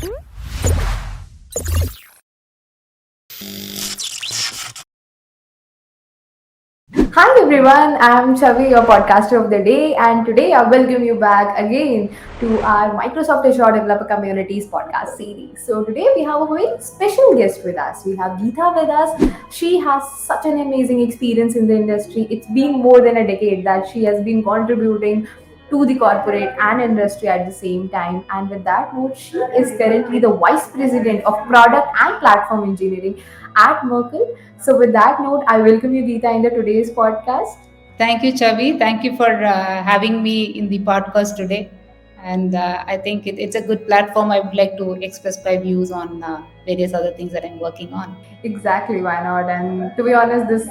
Hi everyone, I'm Chavi, your podcaster of the day, and today I welcome you back again to our Microsoft Azure Developer Community's podcast series. So today we have a very special guest with us. We have Geetha with us. She has such an amazing experience in the industry. It's been more than a decade that she has been contributing to the corporate and industry at the same time. And with that note, she is currently the Vice President of Product and Platform Engineering at Merkle. So, with that note, I welcome you, Geetha, in the today's podcast. Thank you, Chavi. Thank you for having me in the podcast today. And I think it's a good platform. I would like to express my views on various other things that I'm working on. Exactly, why not? And to be honest, this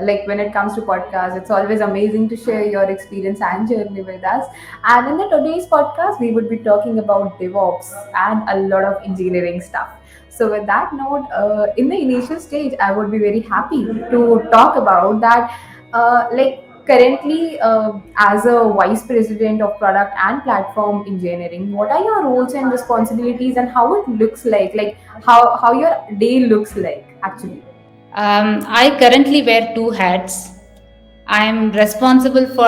like when it comes to podcasts, it's always amazing to share your experience and journey with us. And in the today's podcast, we would be talking about DevOps and a lot of engineering stuff. So, with that note, in the initial stage, I would be very happy to talk about that. Currently, as a vice president of product and platform engineering, what are your roles and responsibilities, and how it looks like? How your day looks like actually. I currently wear two hats. I'm responsible for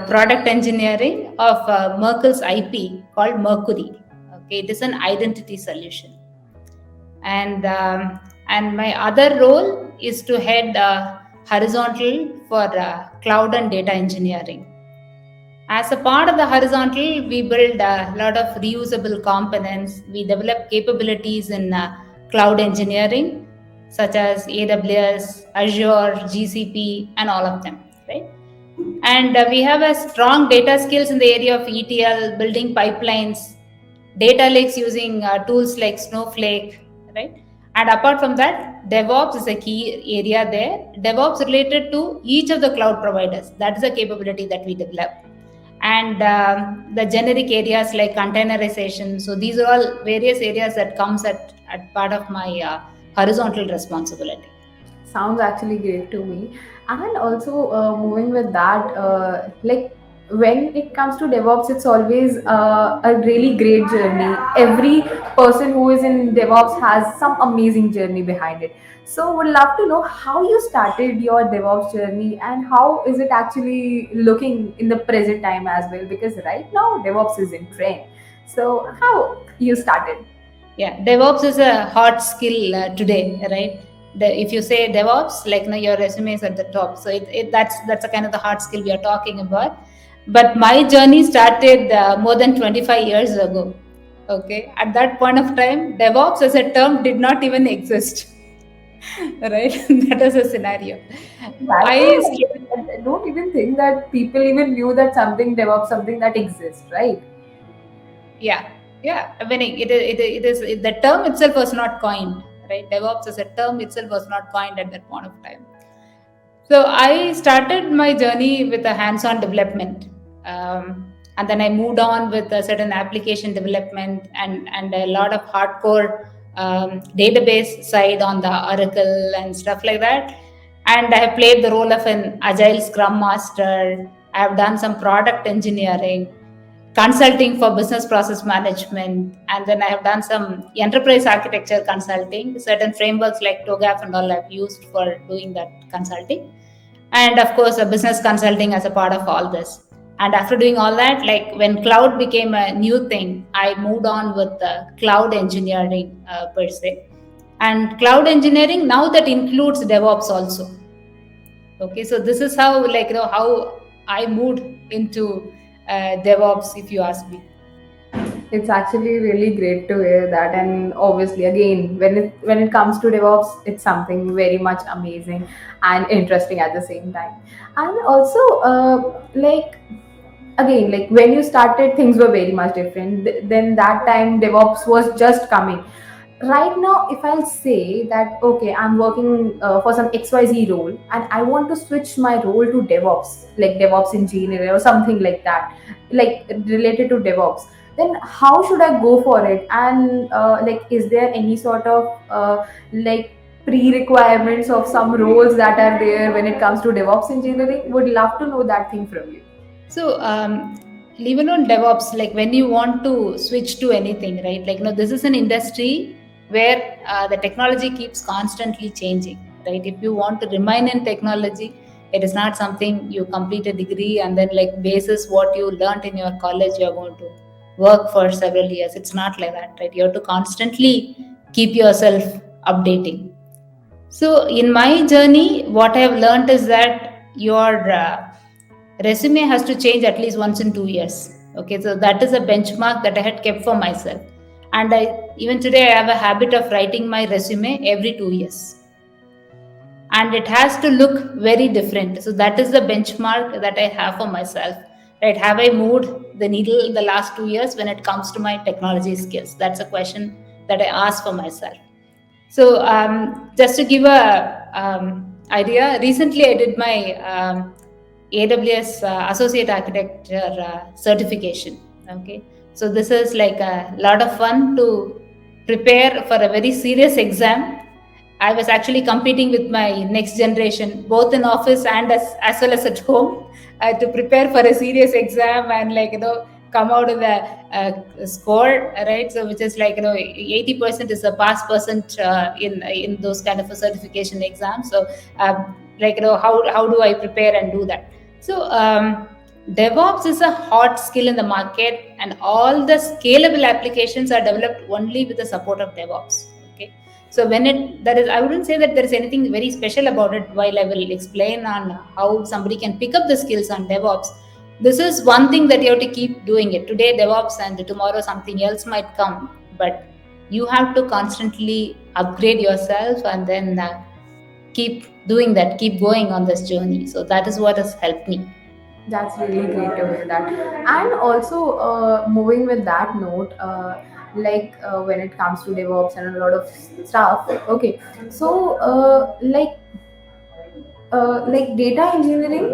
product engineering of Merkle's IP called Mercury. Okay, it is an identity solution. And my other role is to head horizontal for cloud and data engineering. As a part of the horizontal, we build a lot of reusable components. We develop capabilities in cloud engineering, such as AWS, Azure, GCP, and all of them, right? And we have a strong data skills in the area of ETL, building pipelines, data lakes using tools like Snowflake, right? And apart from that, DevOps is a key area there. DevOps related to each of the cloud providers. That is a capability that we develop. And the generic areas like containerization. So these are all various areas that comes at part of my horizontal responsibility. Sounds actually great to me. And also, moving with that, when it comes to DevOps, it's always a really great journey. Every person who is in DevOps has some amazing journey behind it. So, would love to know how you started your DevOps journey and how is it actually looking in the present time as well? Because right now, DevOps is in trend. So, how you started? Yeah, DevOps is a hot skill today, right? If you say DevOps, like your resume is at the top. So that's a kind of the hard skill we are talking about. But my journey started more than 25 years ago. Okay, at that point of time, DevOps as a term did not even exist. Right, that is a scenario. Right I now, I don't even think that people even knew that something DevOps, something that exists, right? Yeah, yeah. I mean, the term itself was not coined, right? DevOps as a term itself was not coined at that point of time. So I started my journey with a hands-on development, and then I moved on with a certain application development and a lot of hardcore database side on the Oracle and stuff like that. And I have played the role of an agile Scrum Master. I have done some product engineering, consulting for business process management, and then I have done some enterprise architecture consulting. Certain frameworks like TOGAF and all I've used for doing that consulting, and of course a business consulting as a part of all this. And after doing all that, like when cloud became a new thing, I moved on with the cloud engineering per se. And cloud engineering now that includes DevOps also. Okay, so this is how how I moved into DevOps, if you ask me. It's actually really great to hear that, and obviously, again, when it comes to DevOps, it's something very much amazing and interesting at the same time. And also, again, like when you started, things were very much different. Then that time, DevOps was just coming. Right now, if I'll say that, okay, I'm working for some XYZ role and I want to switch my role to DevOps, like DevOps engineer or something like that, like related to DevOps, then how should I go for it? And is there any sort of pre-requirements of some roles that are there when it comes to DevOps engineering? Would love to know that thing from you. So leave alone DevOps, like when you want to switch to anything, right? Like, this is an industry where the technology keeps constantly changing, right? If you want to remain in technology, it is not something you complete a degree and then, like, basis what you learned in your college, you're going to work for several years. It's not like that, right? You have to constantly keep yourself updating. So, in my journey, what I have learned is that your resume has to change at least once in 2 years. Okay, so that is a benchmark that I had kept for myself. And even today, I have a habit of writing my resume every 2 years. And it has to look very different. So, that is the benchmark that I have for myself. Right? Have I moved the needle in the last 2 years when it comes to my technology skills? That's a question that I ask for myself. So just to give a idea, recently I did my AWS Associate Architecture certification. Okay, so this is like a lot of fun to prepare for a very serious exam. I was actually competing with my next generation, both in office and as well as at home, to prepare for a serious exam and, like, come out with a score, right? So which is like, 80% is a pass percent in those kind of a certification exams. So like, how do I prepare and do that? So DevOps is a hot skill in the market, and all the scalable applications are developed only with the support of DevOps. Okay, so I wouldn't say that there is anything very special about it. While I will explain on how somebody can pick up the skills on DevOps, this is one thing that you have to keep doing it. Today DevOps, and tomorrow something else might come, but you have to constantly upgrade yourself, and then keep doing that, keep going on this journey. So that is what has helped me. That's really great to hear that. And also, moving with that note, when it comes to DevOps and a lot of stuff, okay. So, like data engineering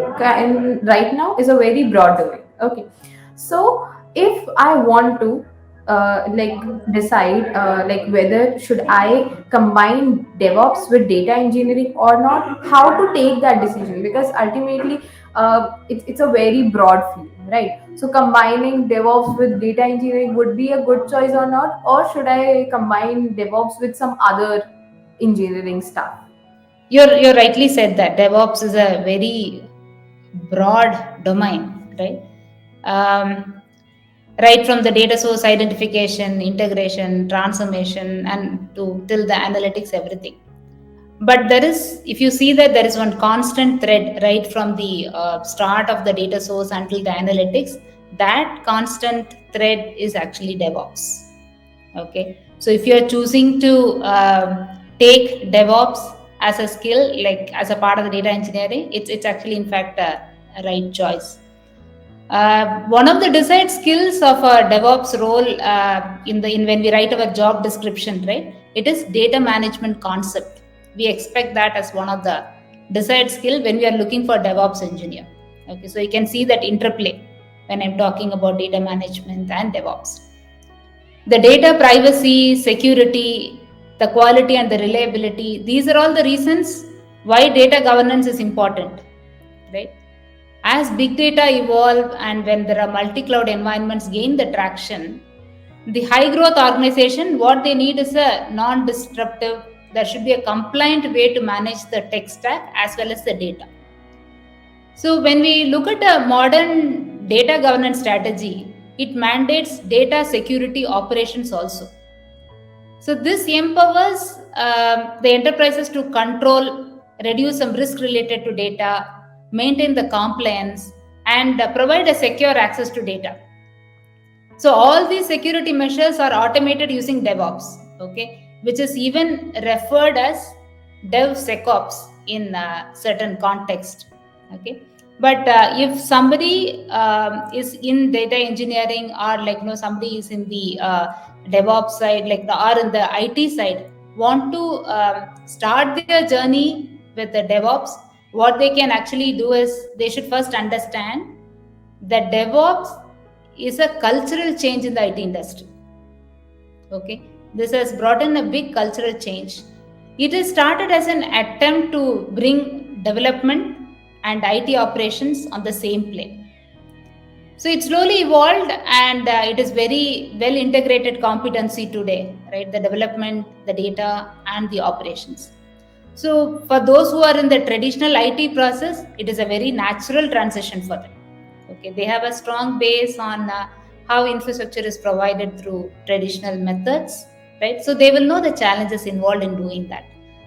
right now is a very broad domain. Okay, so if I want to decide whether should I combine DevOps with data engineering or not, how to take that decision, because ultimately it's a very broad field, right? So combining DevOps with data engineering would be a good choice or not, or should I combine DevOps with some other engineering stuff? You're rightly said that DevOps is a very broad domain, right? Um, right from the data source identification, integration, transformation, and to till the analytics, everything. But there is, if you see that there is one constant thread right from the start of the data source until the analytics, that constant thread is actually DevOps. Okay, so if you are choosing to take DevOps as a skill, like as a part of the data engineering, it's actually in fact a right choice. One of the desired skills of a DevOps role in when we write our job description, right? It is data management concept. We expect that as one of the desired skill when we are looking for DevOps engineer. Okay, so you can see that interplay when I'm talking about data management and DevOps. The data privacy, security, the quality and the reliability, these are all the reasons why data governance is important, right? As big data evolve and when there are multi-cloud environments gain the traction, the high growth organization, what they need is a non-disruptive, there should be a compliant way to manage the tech stack as well as the data. So when we look at a modern data governance strategy, it mandates data security operations also. So this empowers the enterprises to control, reduce some risk related to data, maintain the compliance, and provide a secure access to data. So all these security measures are automated using DevOps, okay, which is even referred as DevSecOps in certain context, okay. But if somebody is in data engineering, or like somebody is in the DevOps side, like or in the IT side, want to start their journey with the DevOps, what they can actually do is they should first understand that DevOps is a cultural change in the IT industry. Okay, this has brought in a big cultural change. It is started as an attempt to bring development and IT operations on the same plane. So it slowly evolved, and it is very well integrated competency today, right? The development, the data, and the operations. So for those who are in the traditional IT process, it is a very natural transition for them. Okay, they have a strong base on how infrastructure is provided through traditional methods, right? So they will know the challenges involved in doing that.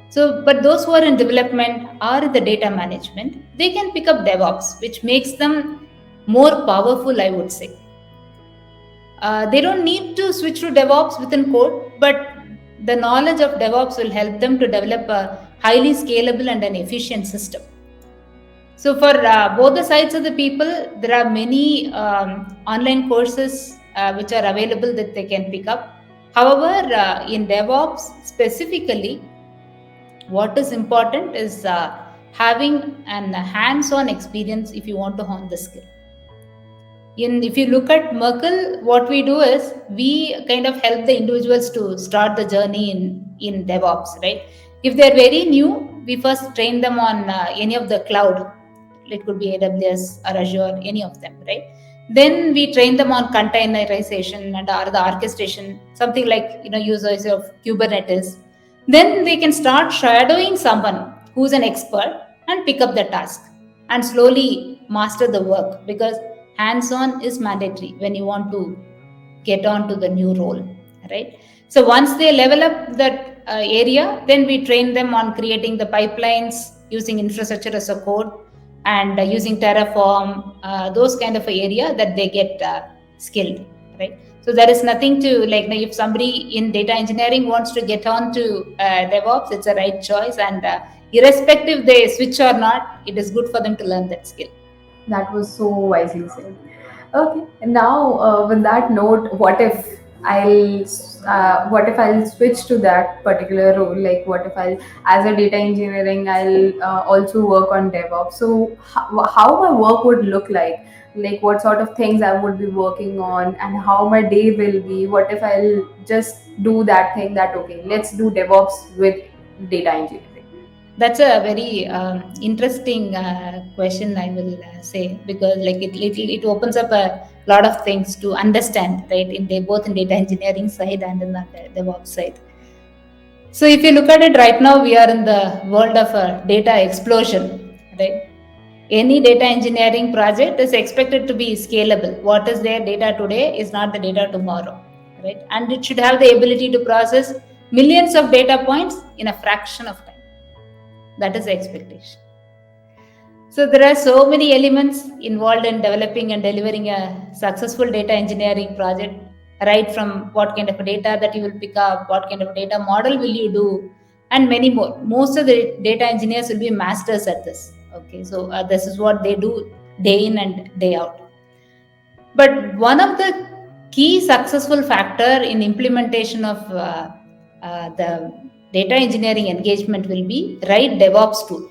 So, but those who are in development or in the data management, they can pick up DevOps, which makes them more powerful, I would say. They don't need to switch to DevOps within code, but the knowledge of DevOps will help them to develop a highly scalable and an efficient system. So, for both the sides of the people, there are many online courses which are available that they can pick up. However, in DevOps specifically, what is important is having an hands-on experience if you want to hone the skill. If you look at Merkle, what we do is we kind of help the individuals to start the journey in DevOps, right? If they're very new, we first train them on any of the cloud. It could be AWS or Azure, any of them, right? Then we train them on containerization and or the orchestration, something like users of Kubernetes. Then they can start shadowing someone who's an expert and pick up the task and slowly master the work, because hands-on is mandatory when you want to get on to the new role, right? So once they level up that area, then we train them on creating the pipelines, using infrastructure as a code, and using Terraform, those kind of area that they get skilled, right? So there is nothing to like, if somebody in data engineering wants to get on to DevOps, it's a right choice, and irrespective they switch or not, it is good for them to learn that skill. That was so wisely said. Okay, and now with that note, what if I'll switch to that particular role? Like, what if I'll, as a data engineering, I'll also work on DevOps. So, how my work would look like what sort of things I would be working on, and how my day will be. What if I'll just do that thing that okay, let's do DevOps with data engineering. That's a very interesting question, I will say, because like it opens up a lot of things to understand, right? Both in data engineering side and in the DevOps side. So if you look at it right now, we are in the world of a data explosion, right? Any data engineering project is expected to be scalable. What is their data today is not the data tomorrow, right? And it should have the ability to process millions of data points in a fraction of time. That is the expectation. So there are so many elements involved in developing and delivering a successful data engineering project, right from what kind of data that you will pick up, what kind of data model will you do, and many more. Most of the data engineers will be masters at this. Okay, so this is what they do day in and day out. But one of the key successful factor in implementation of the data engineering engagement will be right DevOps tool,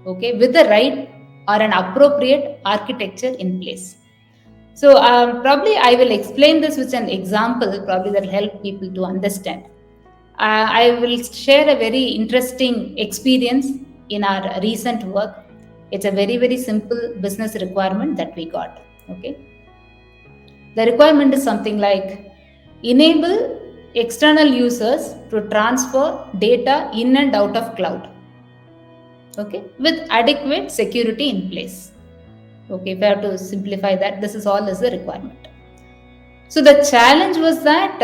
okay, with the right or an appropriate architecture in place. So probably I will explain this with an example, probably that will help people to understand. I will share a very interesting experience in our recent work. It's a very, very simple business requirement that we got, okay. The requirement is something like enable external users to transfer data in and out of cloud, okay, with adequate security in place. Okay, if I have to simplify that, this is all is the requirement. So the challenge was that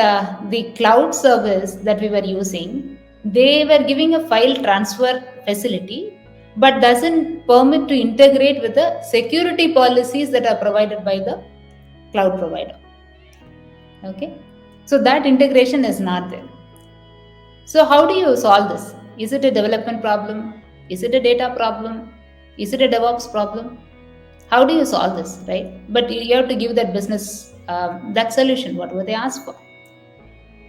the cloud service that we were using, they were giving a file transfer facility, but doesn't permit to integrate with the security policies that are provided by the cloud provider. Okay, so that integration is not there. So how do you solve this? Is it a development problem? Is it a data problem? Is it a DevOps problem? How do you solve this, right? But you have to give that business that solution, whatever they ask for.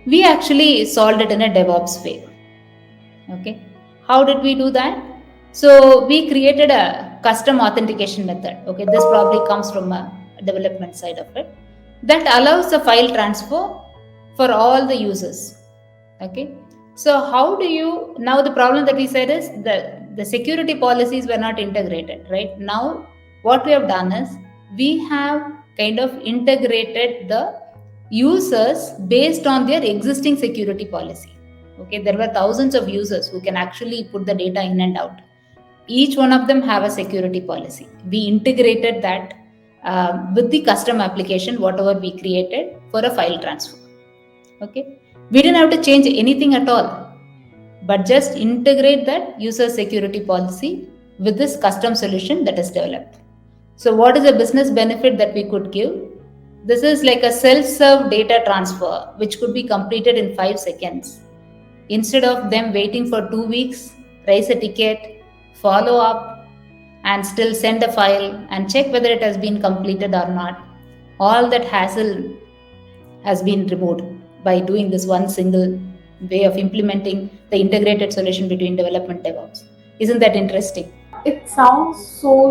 We actually solved it in a DevOps way. Okay, how did we do that? So we created a custom authentication method. Okay, this probably comes from a development side of it, that allows the file transfer for all the users. Okay, so how do you, now the problem that we said is the security policies were not integrated, right? Now what we have done is we have kind of integrated the users based on their existing security policy. Okay, there were thousands of users who can actually put the data in and out. Each one of them have a security policy. We integrated that with the custom application, whatever we created for a file transfer. Okay, we didn't have to change anything at all, but just integrate that user security policy with this custom solution that is developed. So, what is the business benefit that we could give? This is like a self serve data transfer, which could be completed in 5 seconds. Instead of them waiting for 2 weeks, raise a ticket, follow up, and still send a file and check whether it has been completed or not. All that hassle has been removed by doing this one single way of implementing the integrated solution between development DevOps. Isn't that interesting? It sounds so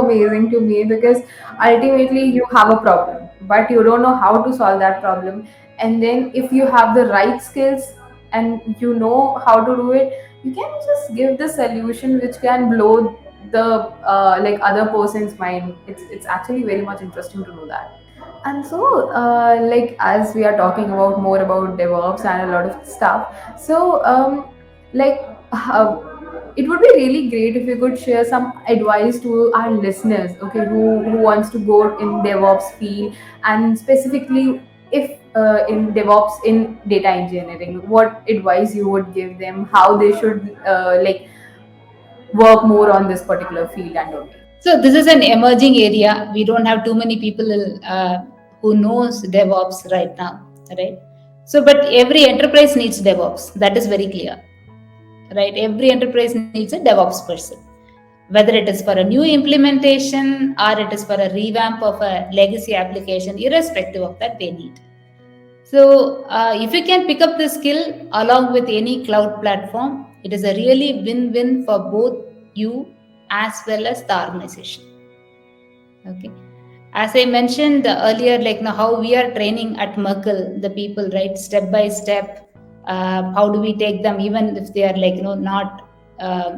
amazing to me, because ultimately you have a problem but you don't know how to solve that problem, and then if you have the right skills and you know how to do it, you can just give the solution which can blow the other person's mind. It's actually very much interesting to know that. And so, as we are talking about more about DevOps and a lot of stuff, so like, it would be really great if you could share some advice to our listeners, okay, who wants to go in DevOps field, and specifically if in DevOps in data engineering, what advice you would give them, how they should work more on this particular field and domain. So this is an emerging area. We don't have too many people who knows DevOps right now, right? So, but every enterprise needs DevOps. That is very clear, right? Every enterprise needs a DevOps person, whether it is for a new implementation or it is for a revamp of a legacy application. Irrespective of that, they need. So, if you can pick up the skill along with any cloud platform, it is a really win-win for both you as well as the organization. Okay. As I mentioned earlier, like now how we are training at Merkle the people, right, step by step. How do we take them, even if they are not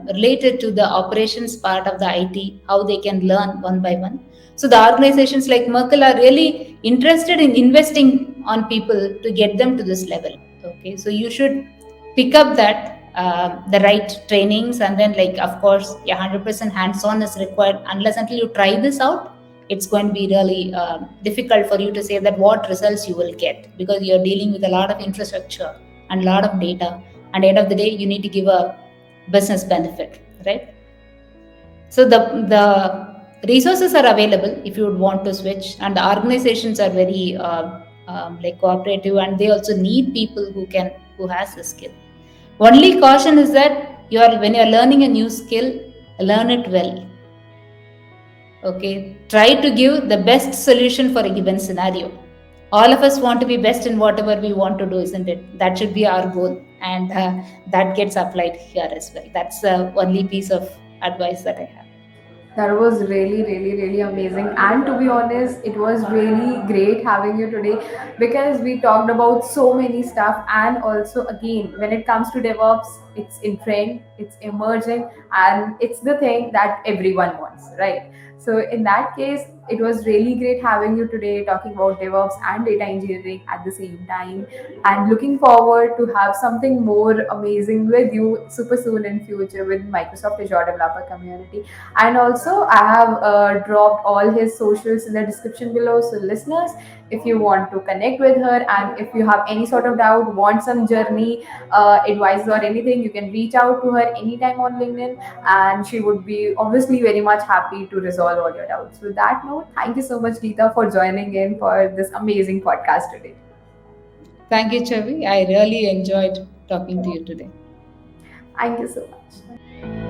related to the operations part of the IT, how they can learn one by one. So the organizations like Merkle are really interested in investing on people to get them to this level. Okay, so you should pick up that the right trainings, and then of course, 100% hands-on is required. Unless until you try this out, it's going to be really difficult for you to say that what results you will get, because you're dealing with a lot of infrastructure and a lot of data. And at the end of the day, you need to give a business benefit, right? So the resources are available if you would want to switch, and the organizations are very cooperative, and they also need people who has the skill. Only caution is that when you're learning a new skill, learn it well. Okay, try to give the best solution for a given scenario. All of us want to be best in whatever we want to do, isn't it? That should be our goal, and that gets applied here as well. That's the only piece of advice that I have. That was really amazing. And to be honest, it was really great having you today, because we talked about so many stuff. And also, again, when it comes to DevOps, it's in trend, it's emerging, and it's the thing that everyone wants, right? So, in that case, it was really great having you today talking about DevOps and data engineering at the same time. And looking forward to have something more amazing with you super soon in future with Microsoft Azure Developer Community. And also, I have dropped all his socials in the description below. So, listeners, if you want to connect with her, and if you have any sort of doubt, want some journey advice or anything, you can reach out to her anytime on LinkedIn, and she would be obviously very much happy to resolve all your doubts. With that note, thank you so much, Geetha, for joining in for this amazing podcast today. Thank you, Chavi. I really enjoyed talking to you today. Thank you so much.